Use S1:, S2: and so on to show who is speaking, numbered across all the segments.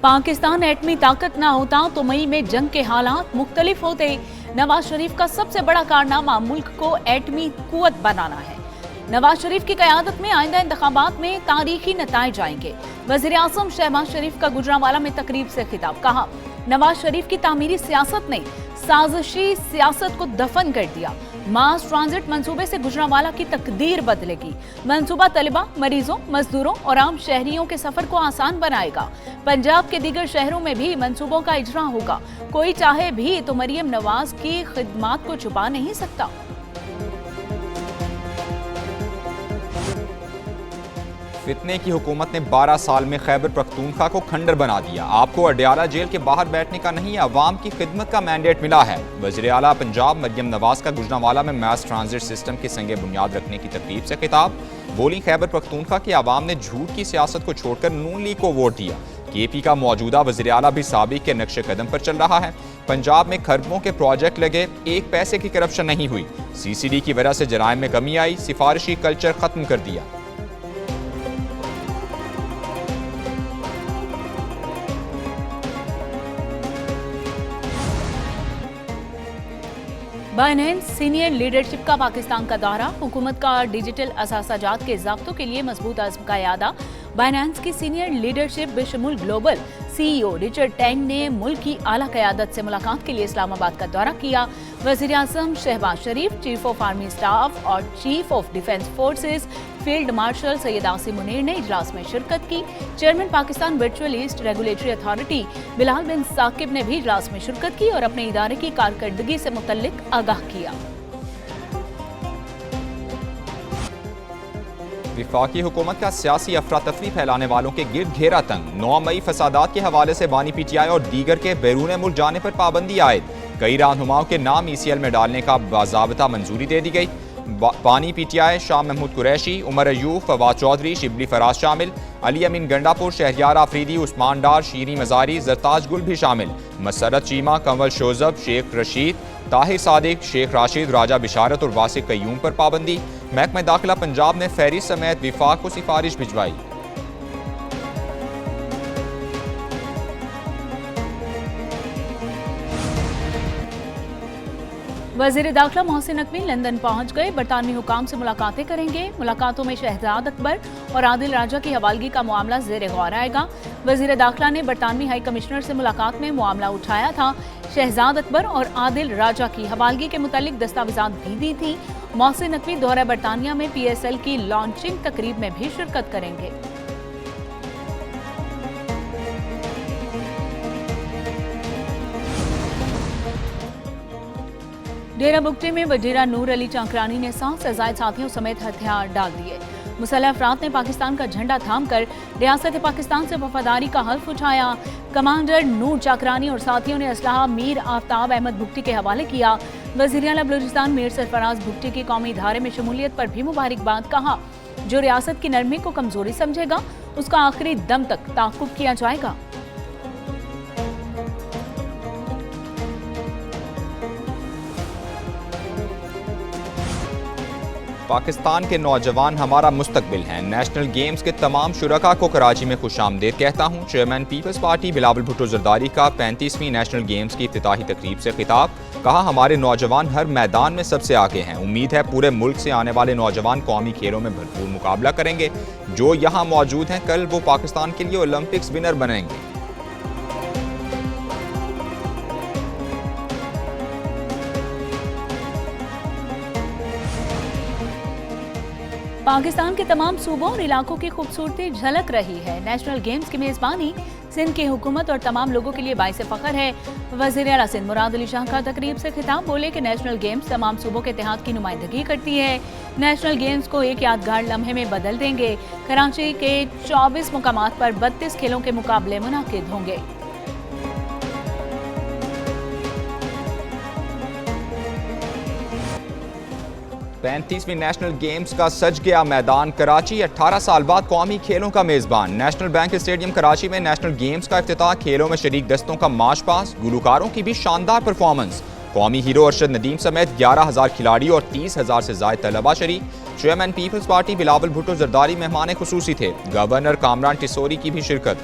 S1: पाकिस्तान एटमी ताकत ना होता तो मई में जंग के हालात मुख्तलिफ होते। नवाज शरीफ का सबसे बड़ा कारनामा मुल्क को एटमी कुव्वत बनाना है। नवाज शरीफ की क़यादत में आइंदा इंतखाबात में तारीखी नताइज आएंगे। वज़ीर आज़म शहबाज शरीफ का गुजरांवाला में तकरीब से खिताब। कहा, नवाज शरीफ की तामीरी सियासत ने साजिशी सियासत को दफन कर दिया। मास ट्रांजिट मंसूबे से गुजरांवाला की तकदीर बदलेगी। मंसूबा तलिबा, मरीजों, मजदूरों और आम शहरियों के सफर को आसान बनाएगा। पंजाब के दीगर शहरों में भी मंसूबों का इजरा होगा। कोई चाहे भी तो मरियम नवाज की खिदमात को छुपा नहीं सकता।
S2: फितने की हुकूमत ने 12 साल में खैबर पख्तूनख्वा को खंडर बना दिया। आपको अडयाला जेल के बाहर बैठने का नहीं, अवाम की खिदमत का मैंडेट मिला है। वज़ीर आला पंजाब मरियम नवाज का गुजरांवाला में मास ट्रांजिट सिस्टम की संगे बुनियाद रखने की तकरीब से खिताब। बोली, खैबर पख्तूनख्वा की आवाम ने झूठ की सियासत को छोड़कर नून लीग को वोट दिया। केपी का मौजूदा वज़ीर आला भी साबिक के नक्शे कदम पर चल रहा है। पंजाब में खरबों के प्रोजेक्ट लगे, एक पैसे की करप्शन नहीं हुई। CCD की वजह से जराइम में कमी आई, सिफारिशी कल्चर खत्म कर दिया।
S1: बाइनेंस सीनियर लीडरशिप का पाकिस्तान का दौरा। हुकूमत का डिजिटल असासाजात के ज़ाब्तों के लिए मजबूत अज़्म का इरादा। बाइनेंस की सीनियर लीडरशिप बेशमुल ग्लोबल CEO रिचर्ड टैंग ने मुल्क की आला क़यादत से मुलाकात के लिए इस्लामाबाद का दौरा किया। वज़ीर आज़म Shahbaz Sharif, chief of army staff और chief of defence forces field marshal Syed Asim Munir ने इजलास में शिरकत की। Chairman Pakistan virtual asset regulatory authority Bilal bin Saqib ने भी इजलास में शिरकत की और अपने इदारे की कारकर्दगी से मुतल्लिक आगाह किया।
S2: विफाकी हुकूमत का सियासी अफरा तफरी फैलाने वालों के गिर्द घेरा तंग। 9 मई फसादात के हवाले से बानी PTI और दीगर के बैरून मुल्क जाने पर पाबंदी आयद। कई रहनुमाओं के नाम ECL में डालने का बाज़ाबता मंजूरी दे दी गई। बानी PTI शाह महमूद कुरैशी, उमर अयूब, फवाद चौधरी, शिबली फराज शामिल। अली अमीन गंडापुर, शहरियार आफरीदी, उस्मान डार, शीरी मजारी, जरताज गुल भी शामिल। मसरत चीमा, कंवल शोजब, शेख रशीद, ताहिर सादिक, शेख राशिद, राजा बिशारत और वासिक कयूम पर पाबंदी। महकमा दाखिला पंजाब ने फहरिस्त समेत विफाक को सिफारिश भिजवाई।
S1: वज़ीर दाखिला मोहसिन नकवी लंदन पहुंच गए। बरतानवी हुकाम से मुलाकातें करेंगे। मुलाकातों में शहजाद अकबर और आदिल राजा की हवालगी का मामला ज़ेर गौर आएगा। वज़ीर दाखिला ने बरतानवी हाई कमिश्नर से मुलाकात में मामला उठाया था। शहजाद अकबर और आदिल राजा की हवालगी के मुतालिक दस्तावेजात भी दी थी। मोहसिन नकवी दौरा बरतानिया में PSL की लॉन्चिंग तकरीब में भी शिरकत करेंगे। डेरा बुगटी में वजीरा नूर अली चांकरानी ने 100 से ज़ायद साथियों समेत हथियार डाल दिए। मुसल्लह अफराद ने पाकिस्तान का झंडा थामकर रियासत पाकिस्तान से वफादारी का हल्फ उठाया। कमांडर नूर चाकरानी और साथियों ने असलहा मीर आफ्ताब अहमद बुगटी के हवाले किया। वज़ीर आला बलूचिस्तान मीर सरफराज बुगटी की कौमी इदारे में शमूलियत पर भी मुबारकबाद। कहा, जो रियासत की नरमी को कमजोरी समझेगा उसका आखिरी दम तक ताक़ुब किया जाएगा।
S2: पाकिस्तान के नौजवान हमारा मुस्तकबिल हैं। नेशनल गेम्स के तमाम शुरका को कराची में खुशामदीद कहता हूँ। चेयरमैन पीपल्स पार्टी बिलावल भुट्टो जरदारी का 35वीं नेशनल गेम्स की इफ्तिताही तकरीब से खिताब। कहा, हमारे नौजवान हर मैदान में सबसे आगे हैं। उम्मीद है पूरे मुल्क से आने वाले नौजवान कौमी खेलों में भरपूर मुकाबला करेंगे। जो यहाँ मौजूद हैं कल वो पाकिस्तान के लिए ओलंपिक्स विनर बनेंगे।
S1: पाकिस्तान के तमाम सूबों और इलाकों की खूबसूरती झलक रही है। नेशनल गेम्स की मेज़बानी सिंध की हुकूमत और तमाम लोगों के लिए बाइस फ़ख्र है। वज़ीर आला सिंध मुराद अली शाह का तकरीब से खिताब। बोले कि नेशनल गेम्स तमाम सूबों के इत्तेहाद की नुमाइंदगी करती है। नेशनल गेम्स को एक यादगार लम्हे में बदल देंगे। कराची के 24 मुकामात पर 32 खेलों के मुकाबले मुनाकिद होंगे।
S2: 35वीं नेशनल गेम्स का सज गया मैदान। कराची 18 साल बाद कौमी खेलों का मेज़बान। नेशनल बैंक स्टेडियम कराची में नेशनल गेम्स का इफ्तिताह। खेलों में शरीक दस्तों का मार्च पास, गुलकारों की भी शानदार परफॉर्मेंस। कौमी हीरो अरशद नदीम समेत 11,000 खिलाड़ी और 30,000 से ज़ायद तलबा शरीक। चेयरमैन पीपल्स पार्टी बिलावल भुट्टो जरदारी मेहमान खुसूसी थे। गवर्नर कामरान टिसोरी की भी शिरकत।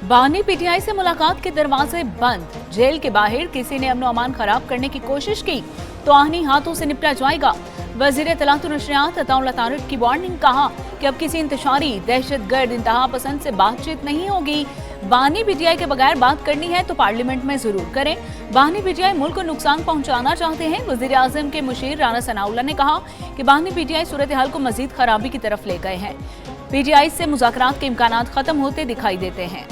S1: बानी पीटीआई से मुलाकात के दरवाजे बंद। जेल के बाहर किसी ने अमनो अमान खराब करने की कोशिश की तो आहनी हाथों से निपटा जाएगा। वजीर इत्तलात और नशरियात अताउल्लाह तारिक की वार्निंग, कहा कि अब किसी इंतशारी दहशतगर्द इंतहा पसंद से बातचीत नहीं होगी। बानी पीटीआई के बगैर बात करनी है तो पार्लियामेंट में जरूर करें। बानी पीटीआई मुल्क को नुकसान पहुंचाना चाहते हैं। वजीर आजम के मुशीर राना सनाउल्लाह ने कहा कि बानी पीटीआई सूरत हाल को मजीद खराबी की तरफ ले गए हैं। पीटीआई से मुज़ाकरात के इम्कानात खत्म होते दिखाई देते हैं।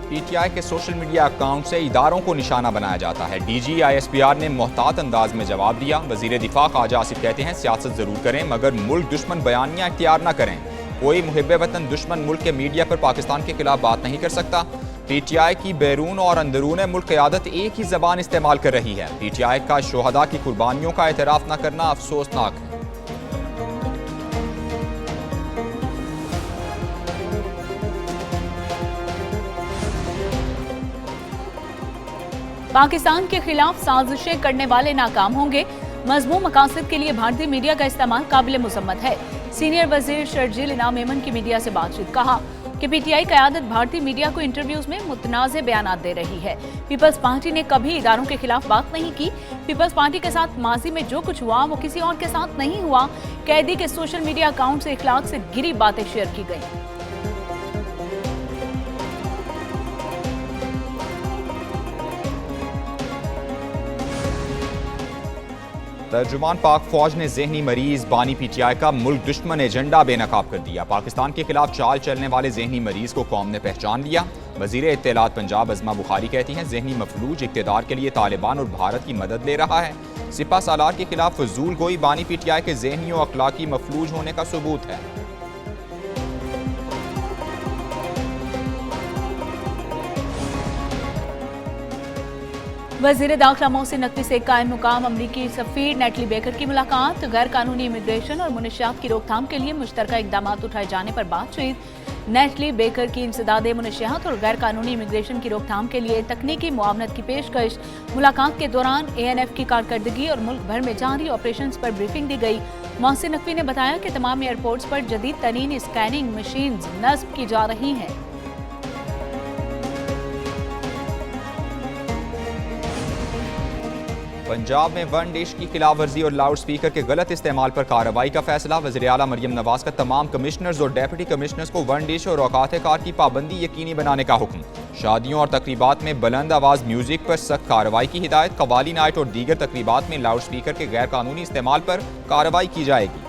S2: पीटीआई के सोशल मीडिया अकाउंट से इदारों को निशाना बनाया जाता है। डीजी आईएसपीआर ने मोहतात अंदाज में जवाब दिया। वजीर दिफा ख्वाजा आसिफ कहते हैं सियासत जरूर करें मगर मुल्क दुश्मन बयानियां इख्तियार न करें। कोई मुहिब्बे वतन दुश्मन मुल्क के मीडिया पर पाकिस्तान के खिलाफ बात नहीं कर सकता। पीटीआई की बैरून और अंदरून मुल्क क़यादत एक ही जबान इस्तेमाल कर रही है। पीटीआई का शोहदा की कुर्बानियों का एतराफ़ न करना अफसोसनाक है।
S1: पाकिस्तान के खिलाफ साजिशें करने वाले नाकाम होंगे। मजमूम मकासद के लिए भारतीय मीडिया का इस्तेमाल काबिल मुसम्मत है। सीनियर वजीर शर्जील इनाम मेमन की मीडिया से बातचीत, कहा कि पीटीआई क़यादत भारतीय मीडिया को इंटरव्यूज में मुतनाज़े बयानात दे रही है। पीपल्स पार्टी ने कभी इदारों के खिलाफ बात नहीं की। पीपल्स पार्टी के साथ माजी में जो कुछ हुआ वो किसी और के साथ नहीं हुआ। कैदी के सोशल मीडिया अकाउंट से इखलाक से गिरी बातें शेयर की गई।
S2: तर्जुमान पाक फौज ने ज़हनी मरीज बानी पीटीआई का मुल्क दुश्मन एजेंडा बेनकाब कर दिया। पाकिस्तान के खिलाफ चाल चलने वाले ज़हनी मरीज को कौम ने पहचान लिया। वजीर इत्तलात पंजाब अज़मा बुखारी कहती हैं ज़हनी मफलूज इक़्तिदार के लिए तालिबान और भारत की मदद ले रहा है। सिपा सालार के खिलाफ फजूल गोई बानी पीटीआई के ज़हनी और अखलाकी मफलूज होने का सबूत है।
S1: वज़ीर दाखिला मोहसिन नकवी से कायम मुकाम अमरीकी सफ़ीर नेटली बेकर की मुलाकात। गैर कानूनी इमिग्रेशन और मुनशियात की रोकथाम के लिए मुश्तरका इक़दाम उठाए जाने पर बातचीत। नेटली बेकर की इंसदादे मुनशियात और गैर कानूनी इमिग्रेशन की रोकथाम के लिए तकनीकी मुआवनत की पेशकश। मुलाकात के दौरान ANF की कारकर्दगी और मुल्क भर में जारी ऑपरेशन पर ब्रीफिंग दी गई। मोहसिन नकवी ने बताया कि तमाम एयरपोर्ट्स पर जदीद तरीन स्कैनिंग मशीन नस्ब की जा रही हैं।
S2: पंजाब में वन डिश की खिलाफ वर्जी और लाउड स्पीकर के गलत इस्तेमाल पर कार्रवाई का फैसला। वज़ीर आला मरियम नवाज का तमाम कमिश्नर्स और डेप्यूटी कमिश्नर्स को वन डिश और औकात कार की पाबंदी यकीनी बनाने का हुक्म। शादियों और तकरीबात में बुलंद आवाज़ म्यूजिक पर सख्त कार्रवाई की हिदायत। कवाली नाइट और दीगर तकरीबात में लाउड स्पीकर के गैर कानूनी इस्तेमाल पर कार्रवाई की जाएगी।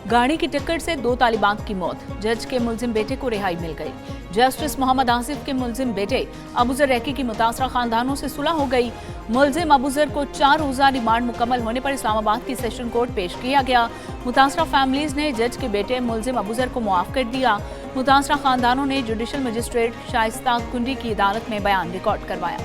S1: गाड़ी की टक्कर से 2 तालिबान की मौत। जज के मुलजिम बेटे को रिहाई मिल गई। जस्टिस मोहम्मद आसिफ के मुलजिम बेटे अबूजर रैकी की मुतासरा खानदानों से सुलह हो गई। मुलजिम अबूजर को 4 रोज़ा रिमांड मुकम्मल होने पर इस्लामाबाद की सेशन कोर्ट पेश किया गया। मुतासरा फैमिलीज ने जज के बेटे मुलजिम अबूजर को मुआफ कर दिया। मुतासरा खानदानों ने जुडिशल मजिस्ट्रेट शाइस्ता कुंडी की अदालत में बयान रिकॉर्ड करवाया।